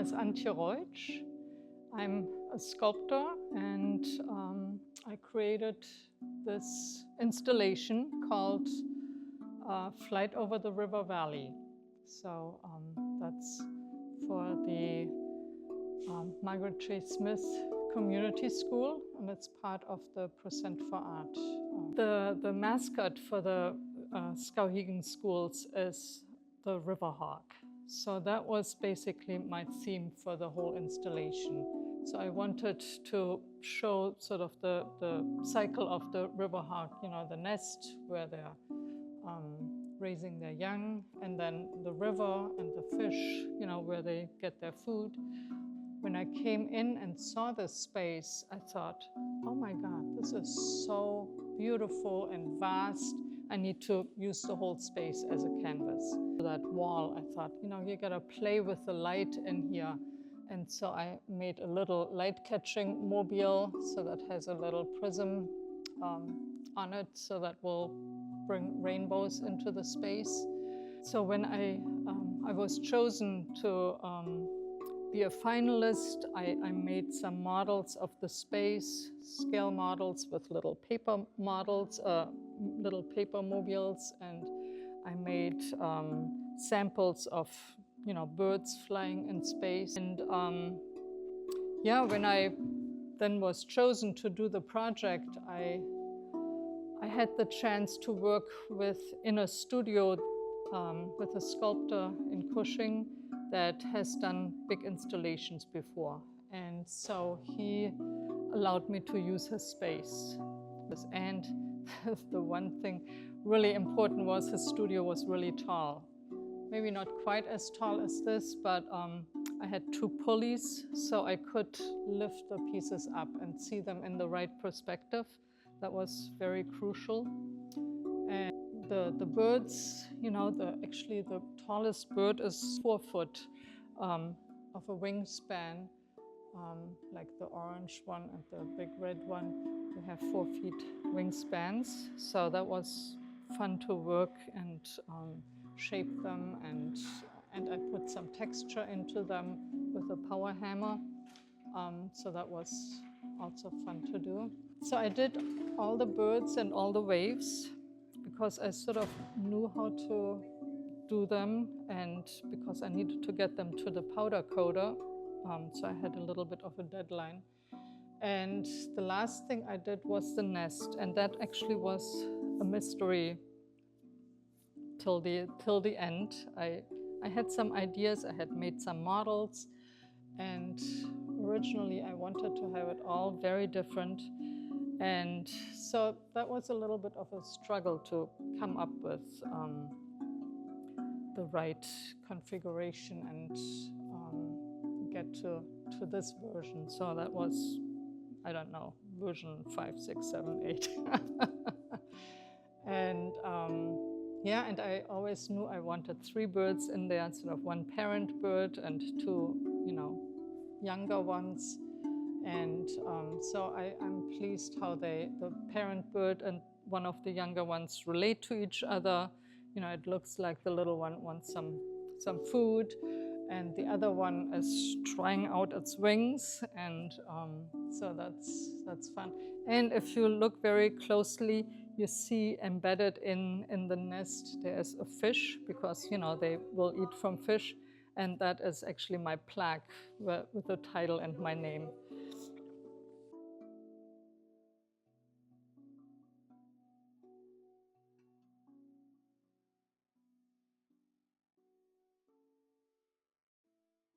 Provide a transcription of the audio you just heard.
is Antje Roitzsch. I'm a sculptor, and I created this installation called Flight Over the River Valley. So that's for the Margaret Smith Community School, and it's part of the Percent for Art. The mascot for the Skowhegan schools is the river hawk. So that was basically my theme for the whole installation. So I wanted to show sort of the cycle of the river hawk, you know, the nest where they're raising their young, and then the river and the fish, you know, where they get their food. When I came in and saw this space, I thought, oh my God, this is so beautiful and vast. I need to use the whole space as a canvas. That wall, I thought, you know, you gotta play with the light in here. And so I made a little light-catching mobile, so that has a little prism on it, so that will bring rainbows into the space. So when I was chosen to be a finalist, I made some models of the space, scale models with little paper models, little paper mobiles, and I made samples of, you know, birds flying in space. And yeah, when I then was chosen to do the project, I had the chance to work in a studio with a sculptor in Cushing that has done big installations before. And so he allowed me to use his space. And the one thing really important was his studio was really tall. Maybe not quite as tall as this, but I had 2 pulleys, so I could lift the pieces up and see them in the right perspective. That was very crucial. And the birds, you know, actually the tallest bird is 4 foot of a wingspan, like the orange one and the big red one. They have 4 feet wingspans, so that was fun to work and shape them, and I put some texture into them with a power hammer, so that was also fun to do. So I did all the birds and all the waves because I sort of knew how to do them, and because I needed to get them to the powder coater, so I had a little bit of a deadline. And the last thing I did was the nest, and that actually was a mystery till the end. I had some ideas, I had made some models, and originally I wanted to have it all very different. And so that was a little bit of a struggle to come up with the right configuration and get to this version. So that was, I don't know, version 5, 6, 7, 8. And yeah, and I always knew I wanted 3 birds in there, sort of 1 parent bird and 2, you know, younger ones. And so I'm pleased how the parent bird and one of the younger ones relate to each other. You know, it looks like the little one wants some food, and the other one is trying out its wings, and so that's fun. And if you look very closely, you see embedded in the nest there's a fish, because, you know, they will eat from fish, and that is actually my plaque with the title and my name.